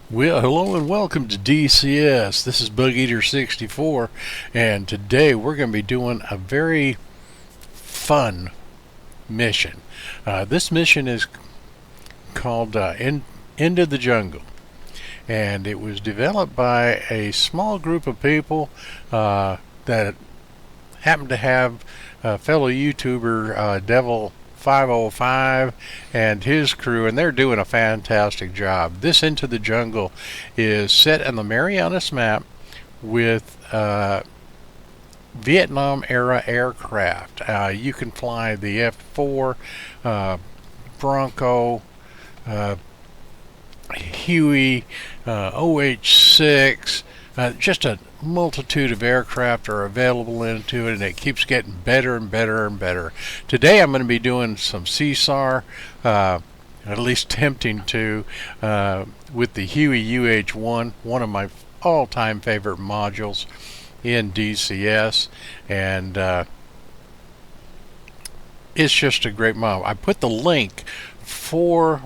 Well, hello and welcome to DCS. This is Bug Eater 64, and today we're going to be doing a very fun mission. This mission is called Into the Jungle, and it was developed by a small group of people that happened to have a fellow YouTuber, Devil 505 and his crew, and they're doing a fantastic job. This Into the Jungle is set in the Marianas Map with Vietnam era aircraft. You can fly the F4, Bronco, Huey, OH-6, just a multitude of aircraft are available into it, and it keeps getting better and better and better. Today I'm going to be doing some CSAR, at least attempting to, with the HUEY UH-1, one of my all-time favorite modules in DCS, and it's just a great model. I put the link for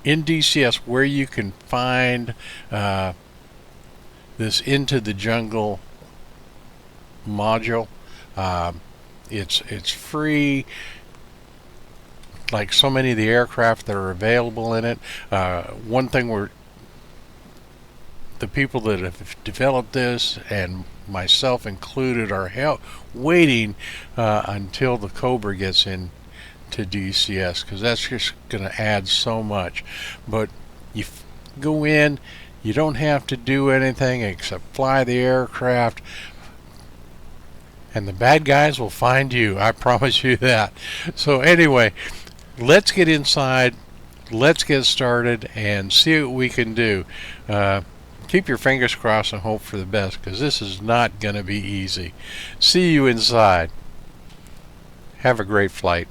in DCS where you can find this Into the Jungle module. It's free, like so many of the aircraft that are available in it. One thing the people that have developed this, and myself included, are waiting until the Cobra gets in to DCS, because that's just going to add so much. But you go in, you don't have to do anything except fly the aircraft, and the bad guys will find you. I promise you that. So anyway, let's get inside, let's get started and see what we can do. Keep your fingers crossed and hope for the best, because this is not going to be easy. See you inside. Have a great flight.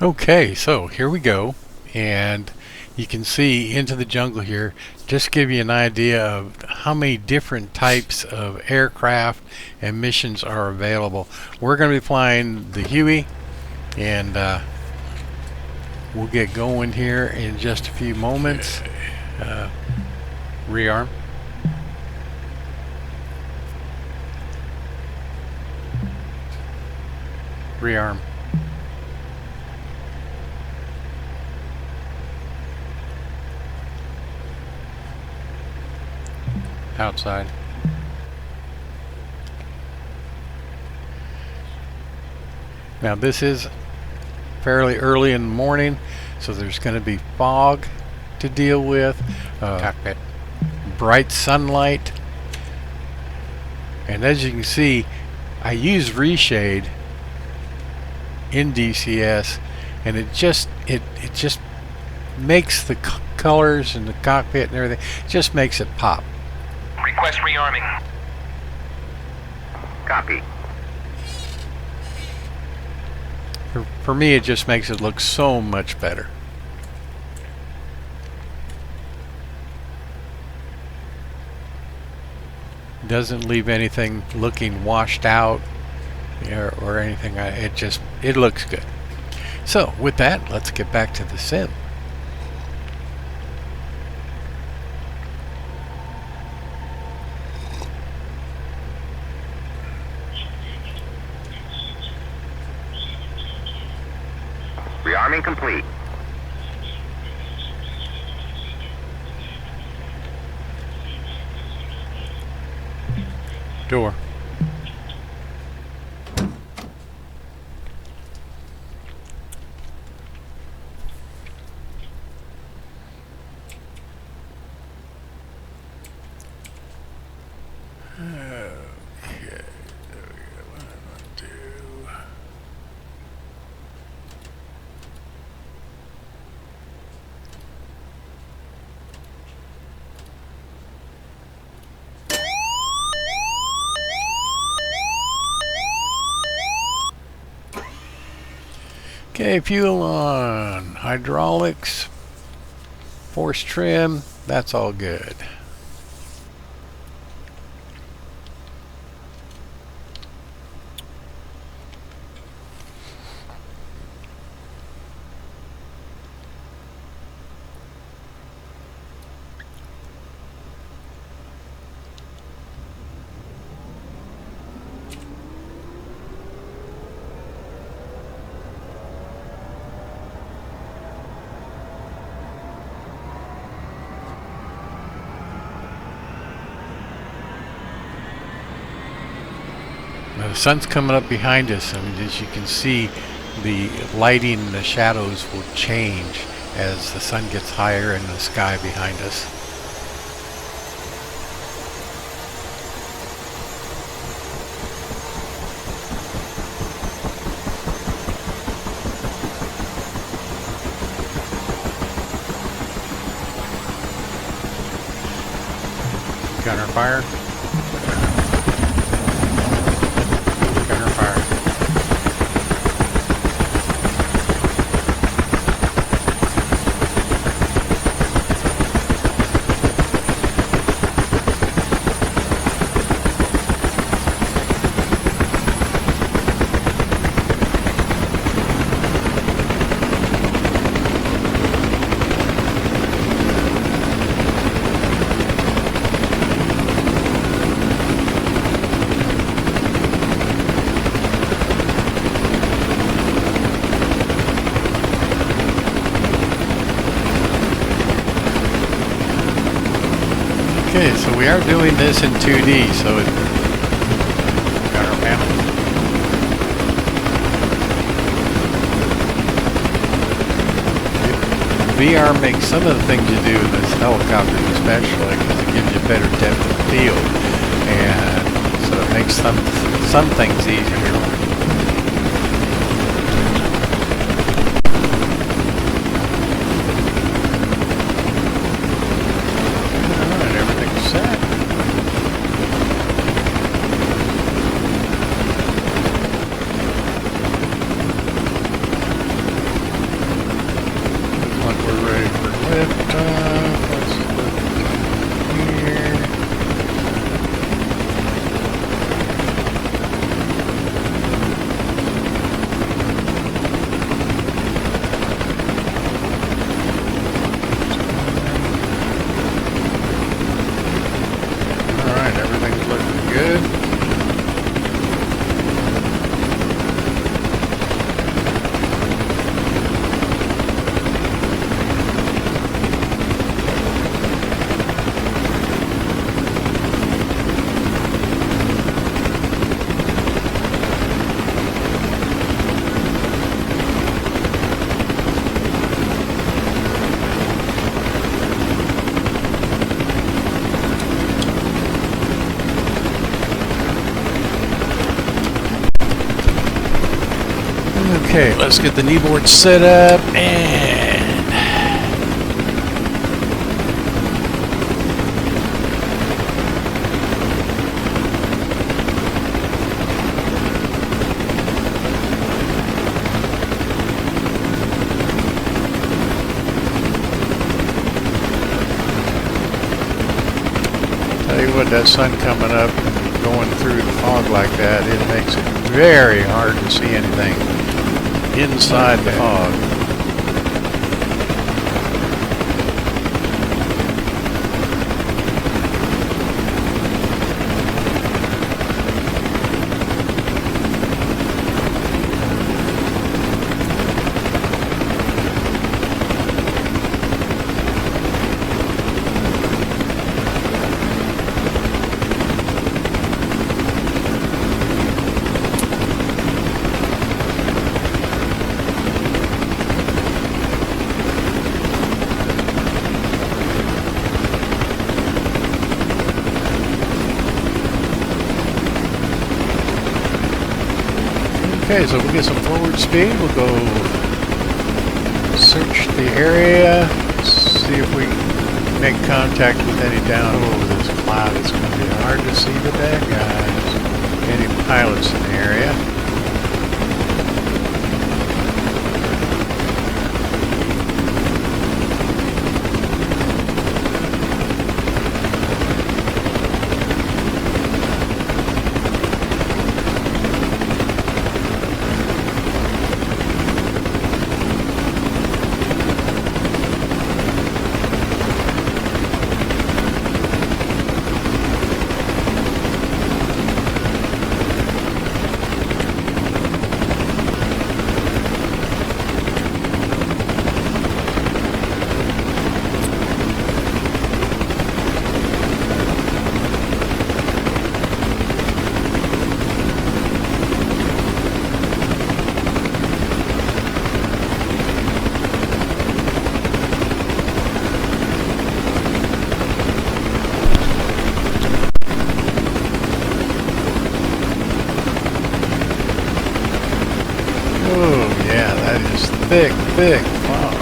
Okay, so here we go, and you can see Into the Jungle here. Just give you an idea of how many different types of aircraft and missions are available. We're going to be flying the Huey, and we'll get going here in just a few moments. Rearm. Rearm. Outside. Now this is fairly early in the morning, so there's going to be fog to deal with, cockpit, bright sunlight, and as you can see, I use reshade in DCS, and it just makes the colors and the cockpit and everything, just makes it pop. Request rearming. Copy. For me, it just makes it look so much better. Doesn't leave anything looking washed out or anything. It looks good. So with that, let's get back to the sim. Rearming complete. Door. Okay, fuel on, hydraulics, force trim, that's all good. The sun's coming up behind us, and as you can see, the lighting and the shadows will change as the sun gets higher in the sky behind us. Gunner fire. Gunner fire. Okay, so we are doing this in 2D, so it got our panel. VR makes some of the things you do in this helicopter especially because it gives you better depth of field, and so it makes some things easier. Okay, let's get the kneeboard set up and tell you what, that sun coming up and going through the fog like that, it makes it very hard to see anything inside the fog. Okay, so we'll get some forward speed. We'll go search the area, see if we can make contact with any down. Oh, this cloud is going to be hard to see the bad guys. Any pilots in the area? thick fog.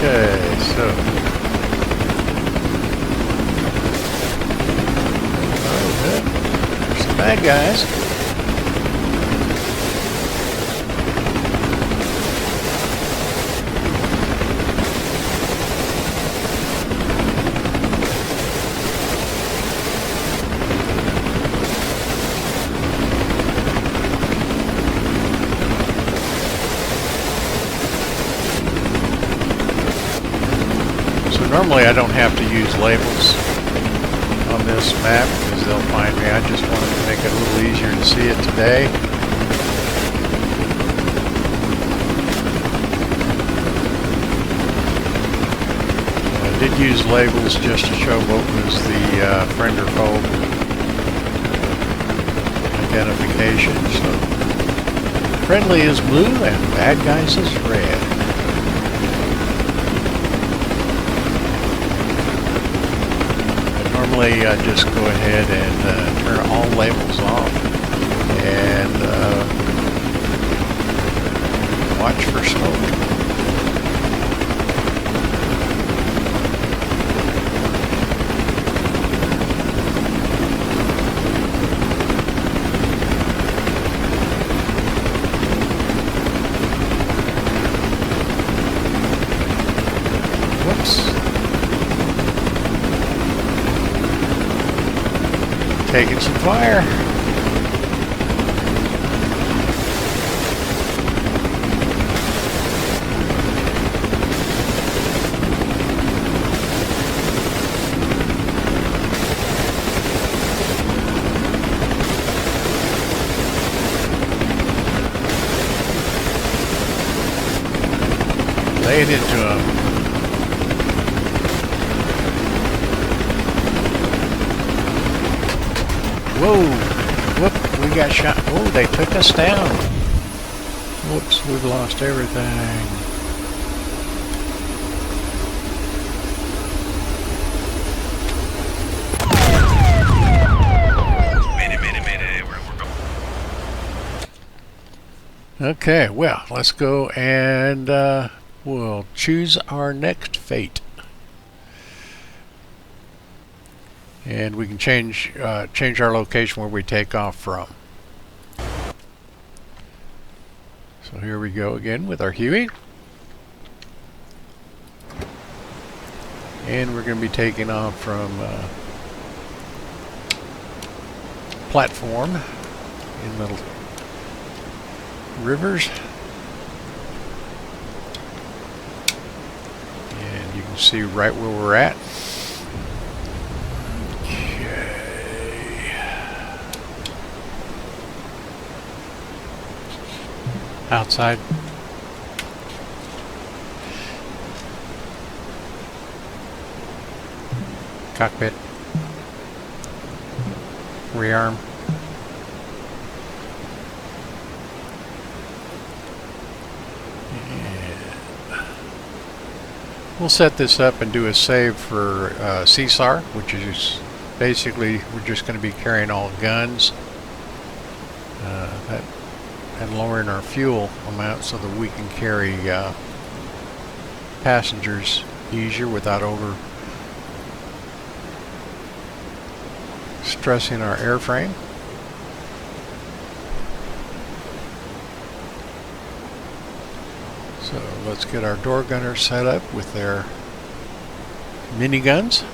Okay, so there's the bad guys. Normally I don't have to use labels on this map because they'll find me. I just wanted to make it a little easier to see it today. I did use labels just to show what was the friend or foe identification. So friendly is blue and bad guys is red. Normally I just go ahead and turn all labels off and watch for smoke. Whoops. Taking some fire. Lay it into them. Whoa! Whoop! We got shot. Oh, they took us down. Whoops! We've lost everything. Okay, well, let's go and we'll choose our next fate. And we can change our location where we take off from. So here we go again with our Huey. And we're going to be taking off from platform in Little Rivers. And you can see right where we're at. Outside. Cockpit. Rearm. And we'll set this up and do a save for CSAR, which is basically we're just going to be carrying all guns. And lowering our fuel amount so that we can carry passengers easier without over stressing our airframe. So let's get our door gunners set up with their miniguns.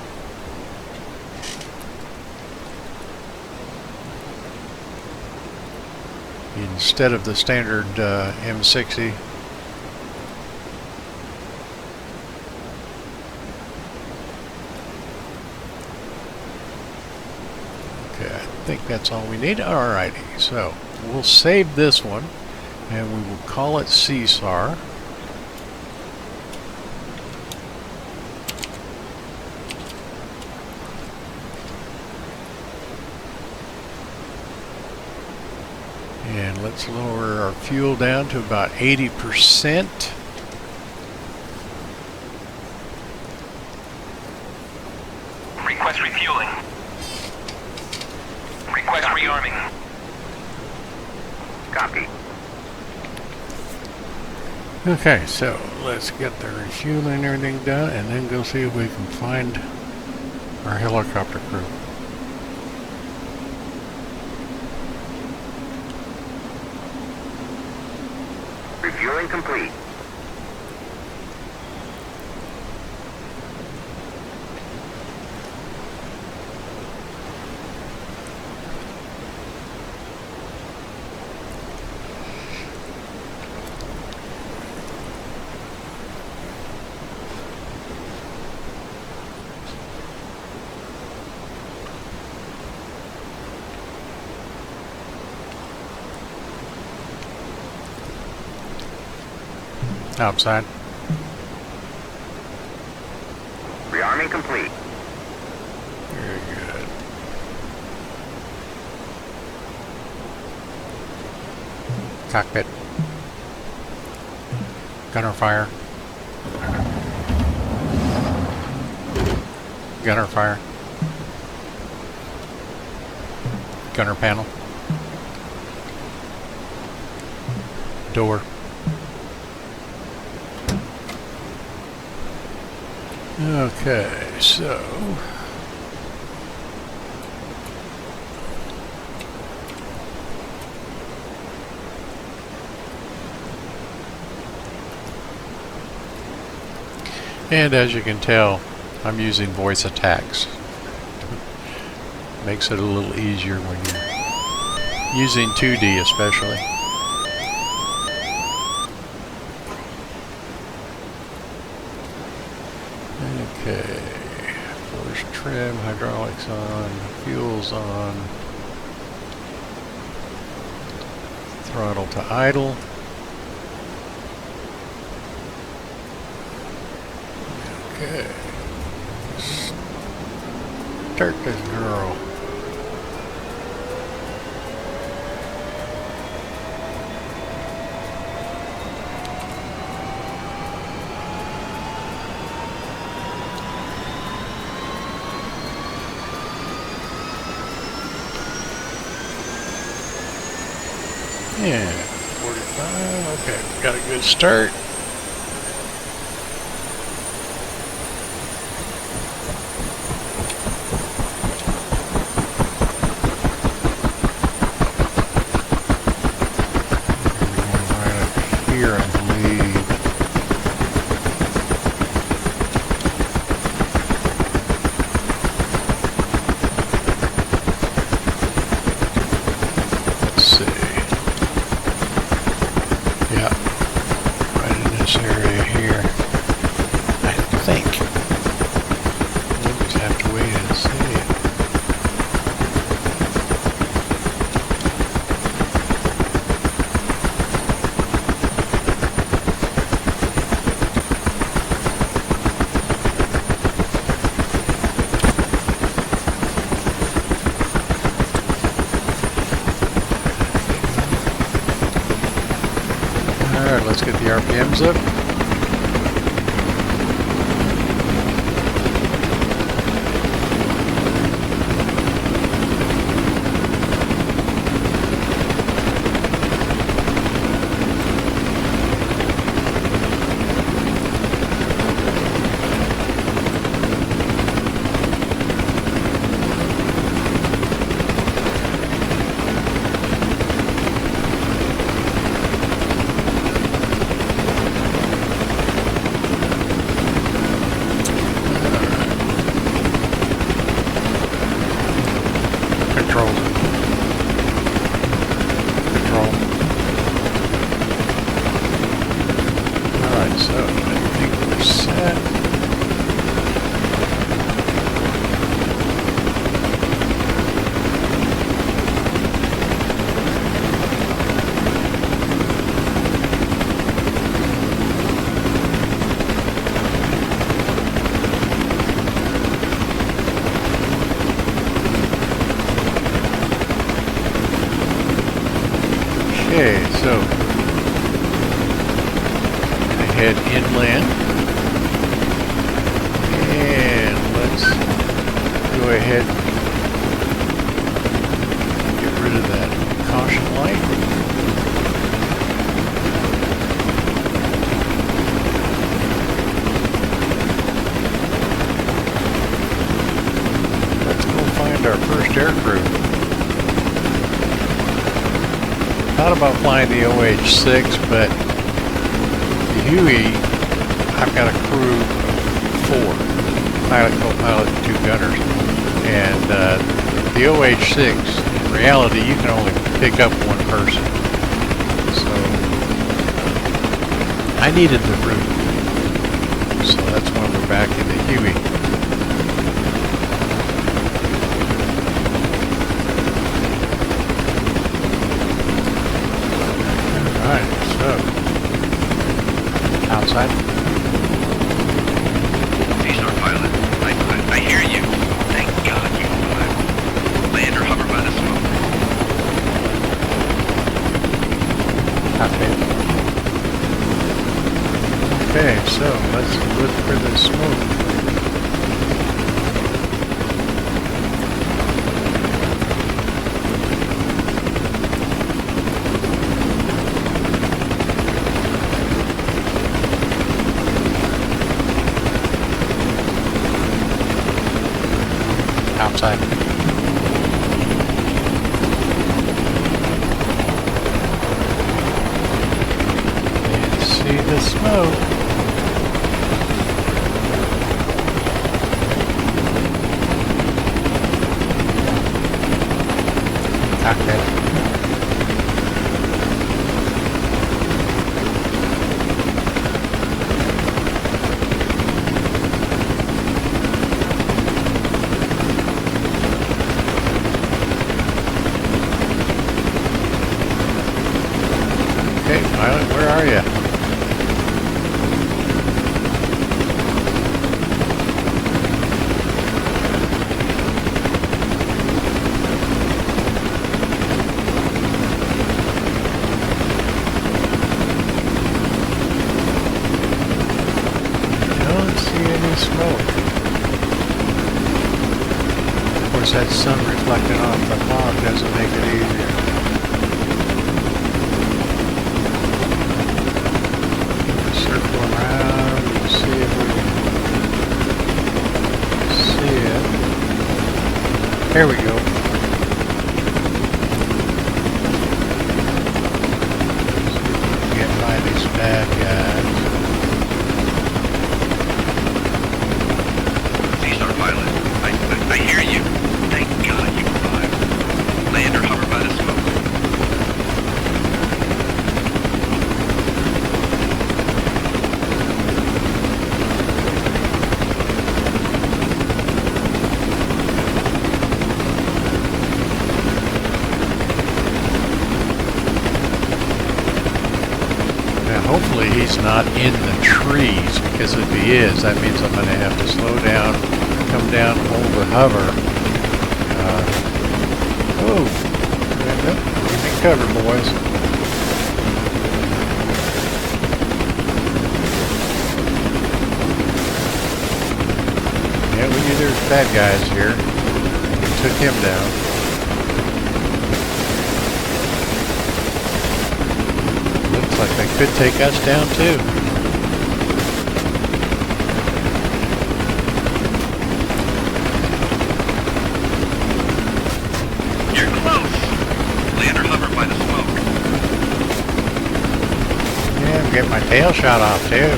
Instead of the standard M60. Okay, I think that's all we need. Alrighty, so we'll save this one and we will call it CSAR. And let's lower our fuel down to about 80%. Request refueling. Request rearming. Copy. Okay, so let's get the refueling and everything done, and then go see if we can find our helicopter crew. Refueling complete. Outside. Rearming complete. Very good. Cockpit. Gunner fire. Gunner fire. Gunner panel. Door. Okay, so and as you can tell, I'm using voice attacks. Makes it a little easier when you're using 2D especially. Okay, force trim, hydraulics on, fuel's on, throttle to idle. Okay, start this girl. Yeah, 45, okay, got a good start. Right up here, I believe. Let's see. Yeah, right in this area here, I think. We'll just have to wait and see. Alright, let's get the RPMs up. Control. Alright, so I think we're set. so I head inland, and let's go ahead and get rid of that caution light. Our first air crew. Thought about flying the OH-6, but the Huey, I've got a crew of 4, pilot, co-pilot, and 2 gunners, and the OH-6, in reality, you can only pick up 1 person. So I needed the room, so that's why we're back in the Huey. Outside. CSAR pilot, I hear you. Thank God you alive. Land or hover by the smoke. Okay. Okay, so let's look for the smoke. Outside. And see the smoke. Okay. Okay, pilot, where are you? Don't see any smoke. Of course, that sun reflecting off the fog doesn't make it easier. Circle around and see if we can see it. There we go. See if we can get by these bad guys. CSAR pilot, I hear you. Thank God you alive. Land or hover by the smoke. Hopefully he's not in the trees, because if he is, that means I'm going to have to slow down, come down, hold the hover. Keep me covered, boys. Yeah, we knew there was bad guys here. We took him down. Like they could take us down too. You're close. Land or hover by the smoke. Yeah, I'm getting my tail shot off too.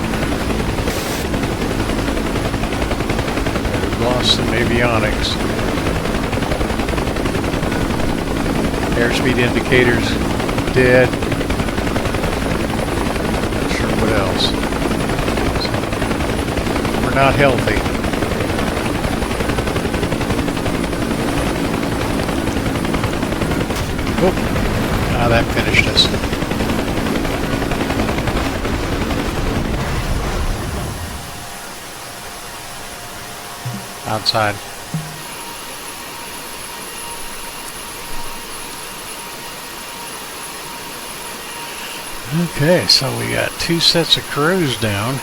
We've lost some avionics. Airspeed indicators dead. What else? We're not healthy. Oh, that finished us. Outside. Okay, so we got 2 sets of crews down.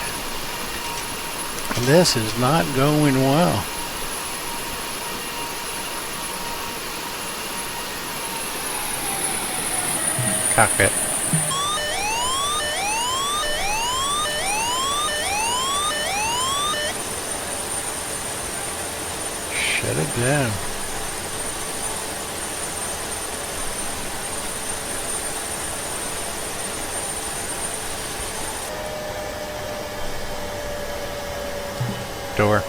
This is not going well. Cockpit. Shut it down. Door.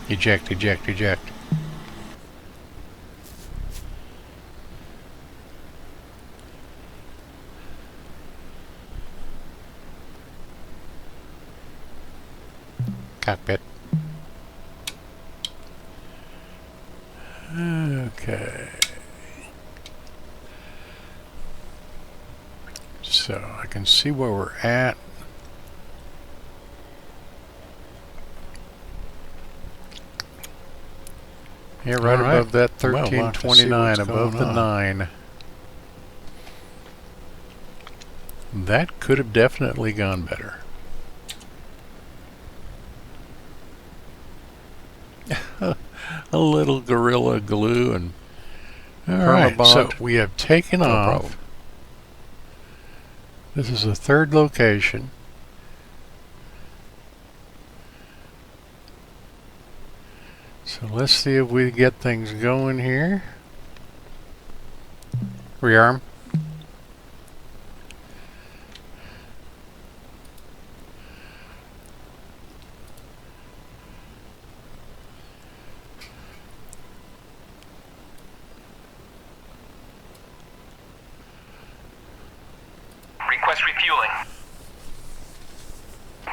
Eject, eject, eject. Cockpit. Okay. So I can see where we're at. Yeah, right above that 1329, above the 9. That could have definitely gone better. A little Gorilla Glue and alright, so we have taken off. This is the 3rd location. So let's see if we get things going here. Rearm. Request refueling.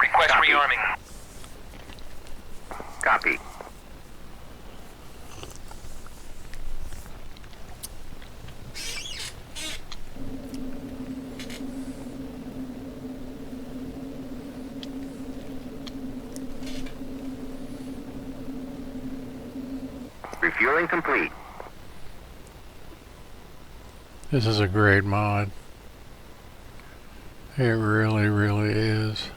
Request Copy. rearming. Copy. Refueling complete. This is a great mod. It really, really is.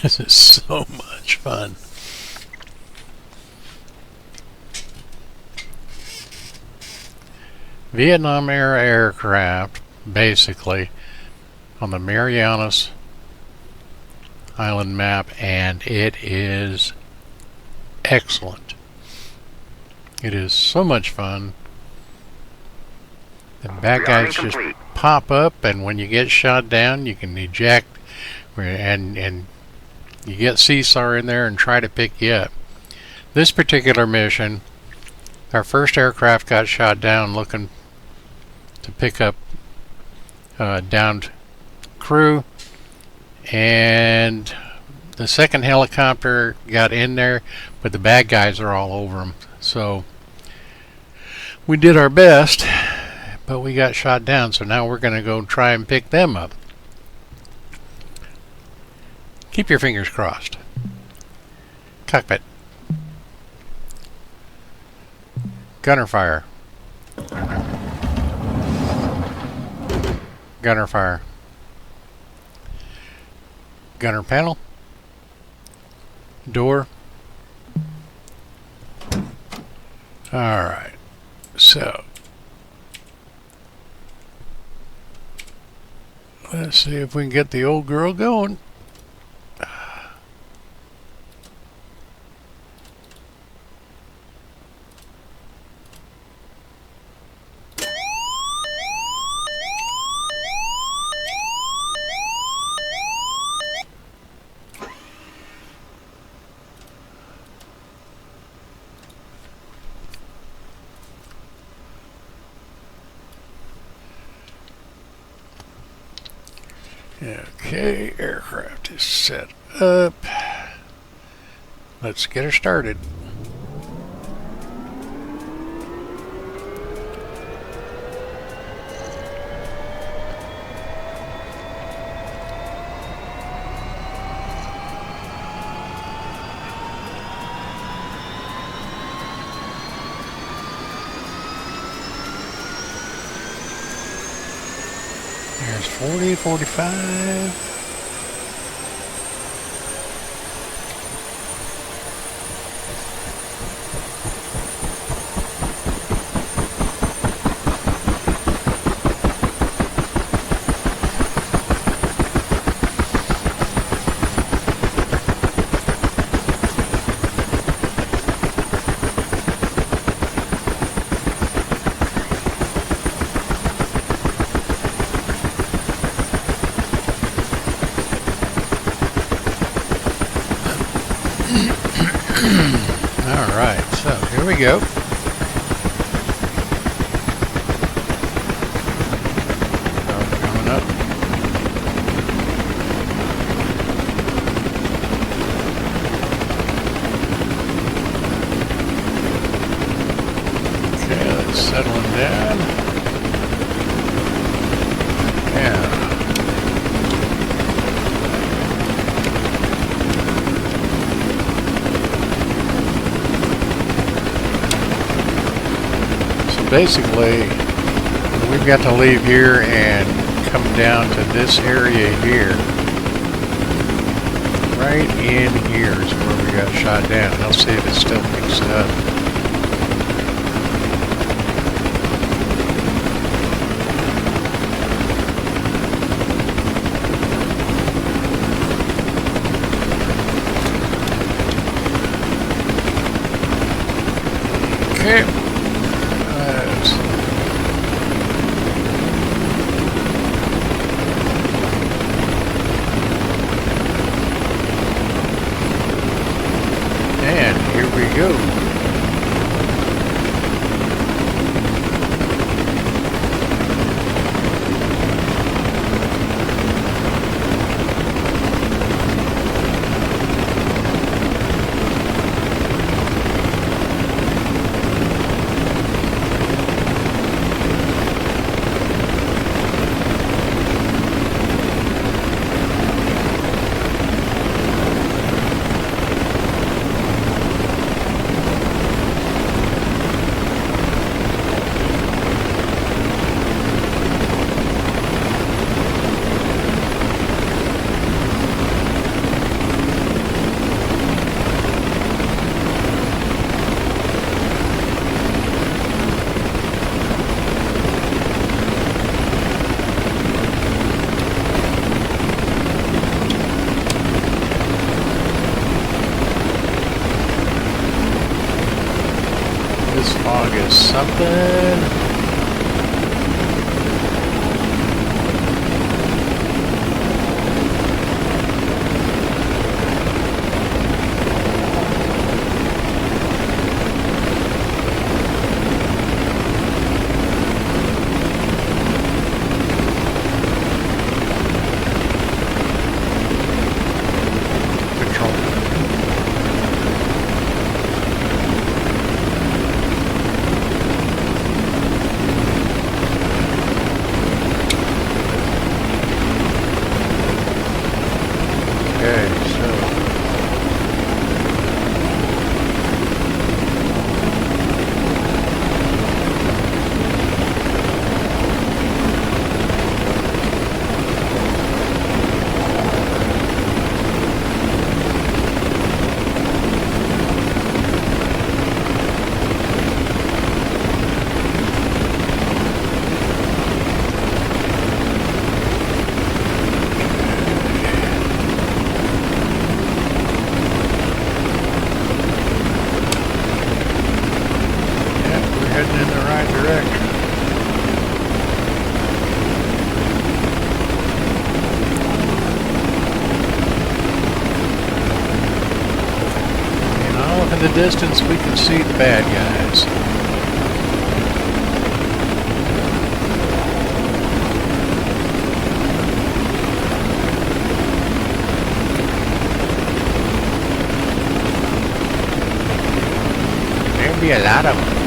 This is so much fun. Vietnam era aircraft, basically, on the Marianas Island map, and it is excellent. It is so much fun. The bad guys just pop up, and when you get shot down, you can eject, and you get CSAR in there and try to pick you up. This particular mission, our first aircraft got shot down looking to pick up downed crew, and the second helicopter got in there, but the bad guys are all over them. So we did our best, but we got shot down, so now we're going to go try and pick them up. Keep your fingers crossed. Cockpit. Gunner fire. Gunner fire. Gunner panel. Door. Alright. So let's see if we can get the old girl going. Okay, aircraft is set up. Let's get her started. There's 40, 45. Alright, so here we go. Coming up. Okay, let's settle him down. Yeah. Basically, we've got to leave here and come down to this area here. Right in here is where we got shot down. I'll see if it still picks it up. Okay. And here we go. This fog is something. In the distance, we can see the bad guys. be a lot of them.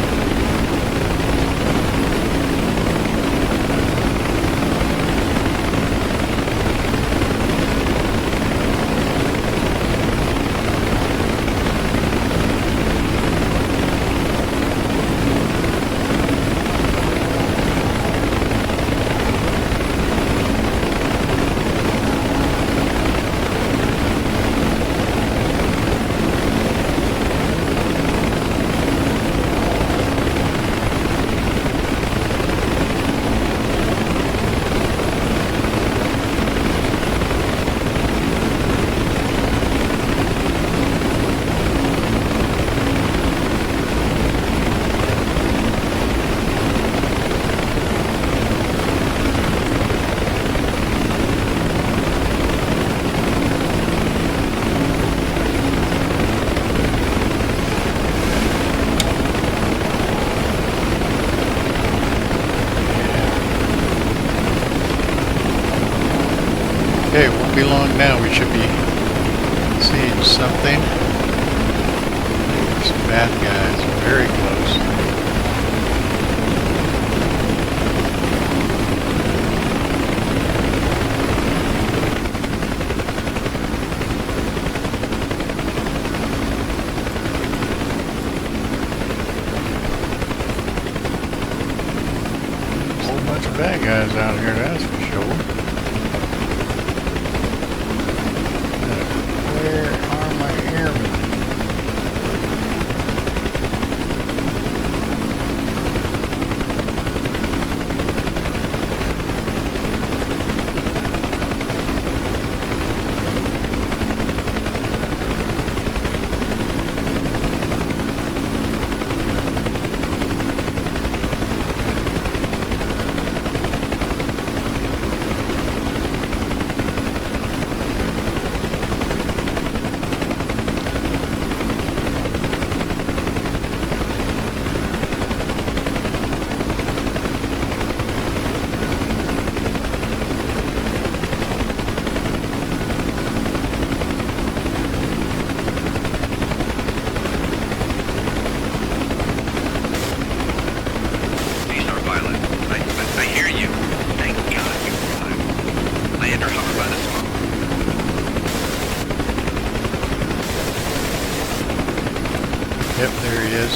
Okay, it won't be long now. We should be seeing something. There's some bad guys, very close. A whole bunch of bad guys out here, that's for sure. Where are my airmen? Yep, there he is.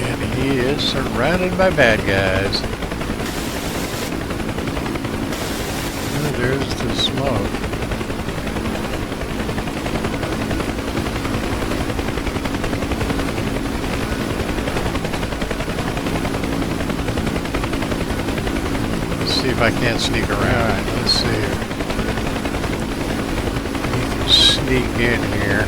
And he is surrounded by bad guys. And there's the smoke. Let's see if I can't sneak around. Let's see. You can sneak in here.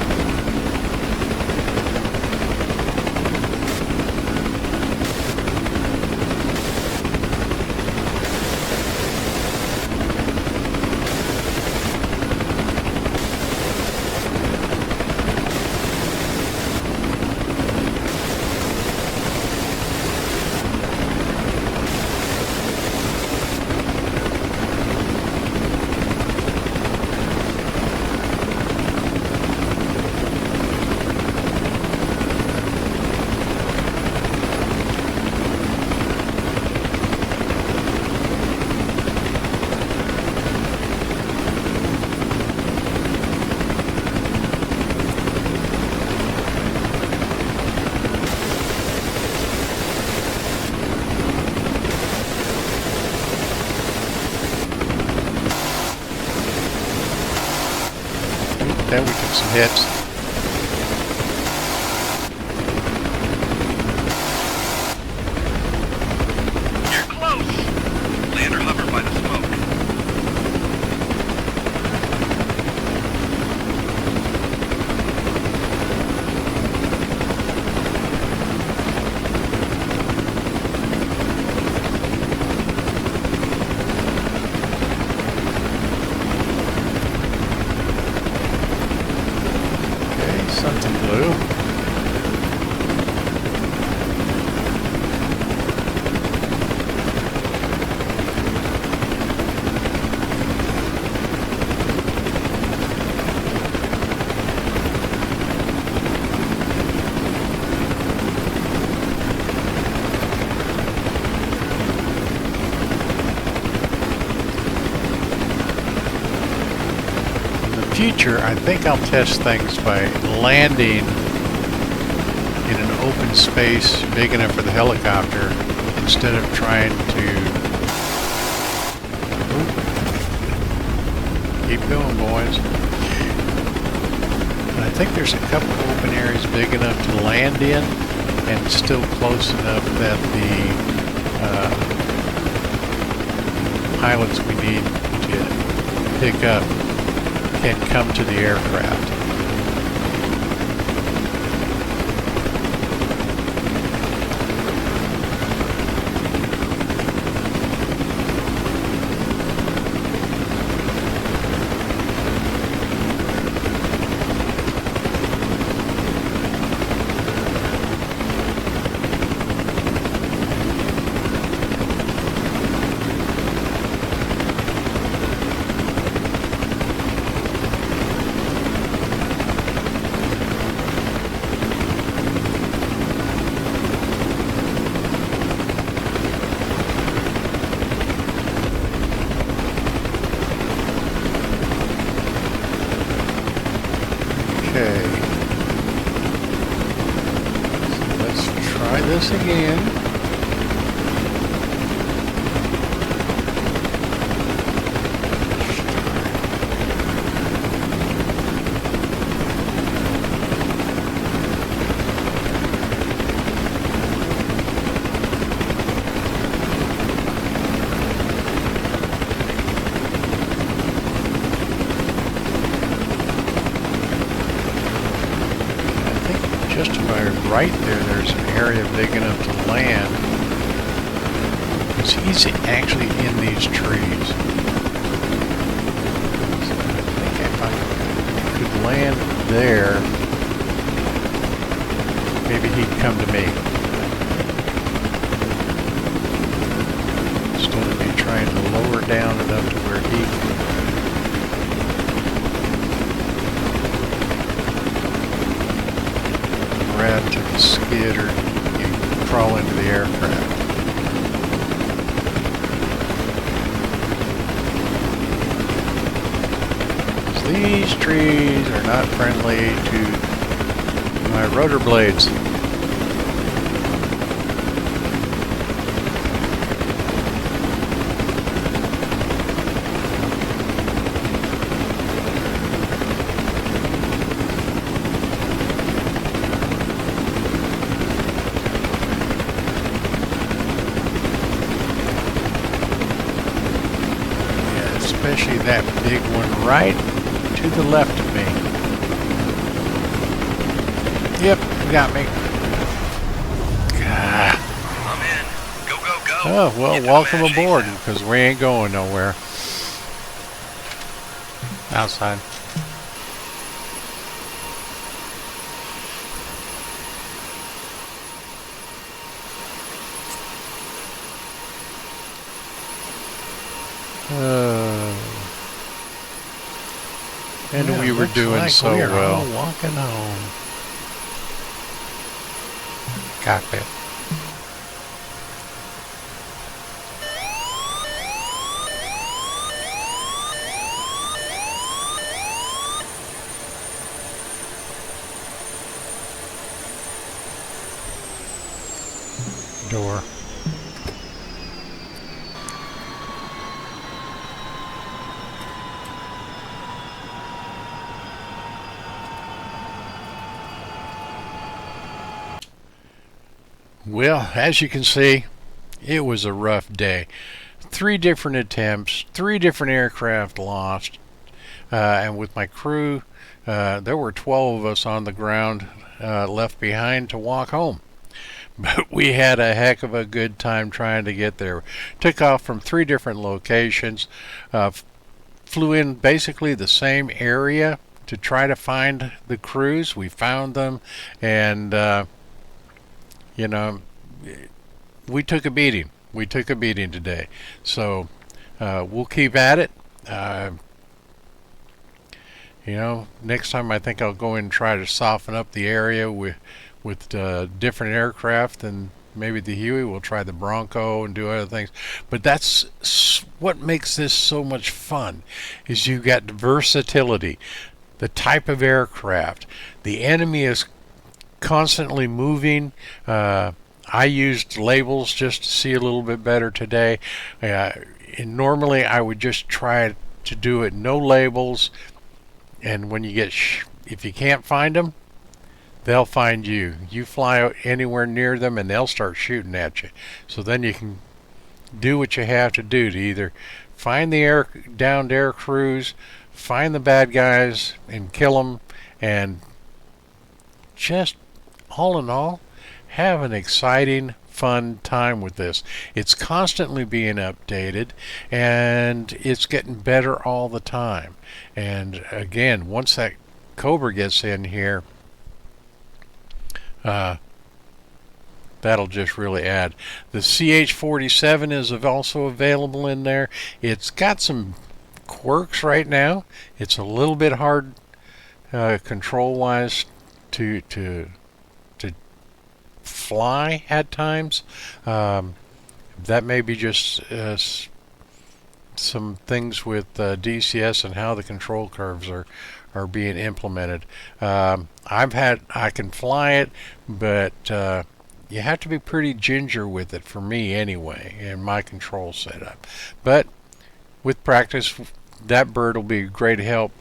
Then we took some hits. You're close! Land or hover by the smoke. future, I think I'll test things by landing in an open space big enough for the helicopter instead of trying to... Keep going, boys. And I think there's a couple open areas big enough to land in and still close enough that the pilots we need to pick up can come to the aircraft. Okay, so let's try this again. Just to my right there's an area big enough to land. Because he's actually in these trees. So I think if I could land there, maybe he'd come to me. Instead of me trying to lower down enough to where he can grab to the skid or you crawl into the aircraft. These trees are not friendly to my rotor blades. Especially that big one right to the left of me. Yep, got me. God. I'm in. Go, go, go. Oh, well, Get welcome that aboard, ASAP. because we ain't going nowhere. Outside. And Yeah, we were looks doing like so we are well. all walking home. Cockpit. Door. Well, as you can see, it was a rough day. 3 different attempts, 3 different aircraft lost, and with my crew, there were 12 of us on the ground left behind to walk home. But we had a heck of a good time trying to get there. Took off from 3 different locations, flew in basically the same area to try to find the crews. We found them, and you know, we took a beating. We took a beating today. So we'll keep at it. You know, next time I think I'll go and try to soften up the area with different aircraft and maybe the Huey. We'll try the Bronco and do other things. But that's what makes this so much fun, is you got versatility, the type of aircraft. The enemy is constantly moving. I used labels just to see a little bit better today. And normally I would just try to do it no labels, and when you get if you can't find them, they'll find you. You fly out anywhere near them and they'll start shooting at you. So then you can do what you have to do to either find the downed air crews, find the bad guys and kill them, and just all in all have an exciting, fun time with this. It's constantly being updated and it's getting better all the time. And again, once that Cobra gets in here, that'll just really add. The CH-47 is also available in there. It's got some quirks right now. It's a little bit hard control wise to fly at times. That may be just some things with DCS and how the control curves are being implemented. I can fly it, but you have to be pretty ginger with it, for me anyway, in my control setup. But with practice, that bird will be a great help,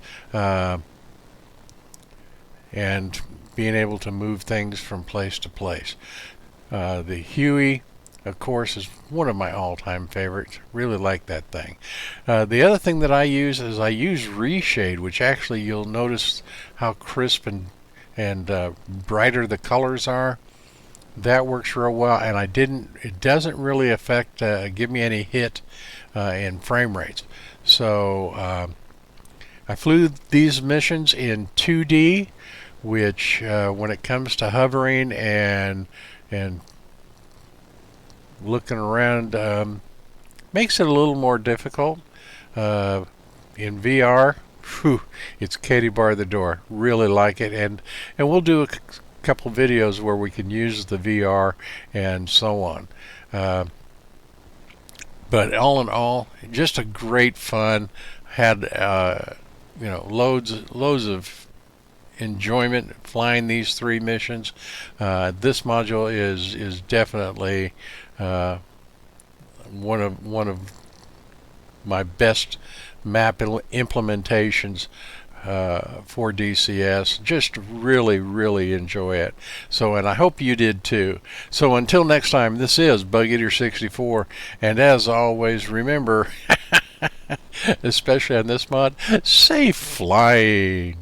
and being able to move things from place to place. The Huey, of course, is one of my all-time favorites. Really like that thing. The other thing that I use is I use reshade, which actually you'll notice how crisp and brighter the colors are. That works real well, and it doesn't really affect give me any hit in frame rates. So I flew these missions in 2D, which when it comes to hovering and looking around, makes it a little more difficult. In VR, it's Katie bar the door. Really like it, and we'll do a couple videos where we can use the VR and so on. But all in all, just a great fun. Had loads of enjoyment flying these 3 missions. This module is definitely one of my best map implementations for DCS. Just really enjoy it. So, and I hope you did too. So until next time, this is Bug Eater 64, and as always, remember, especially on this mod, safe flying.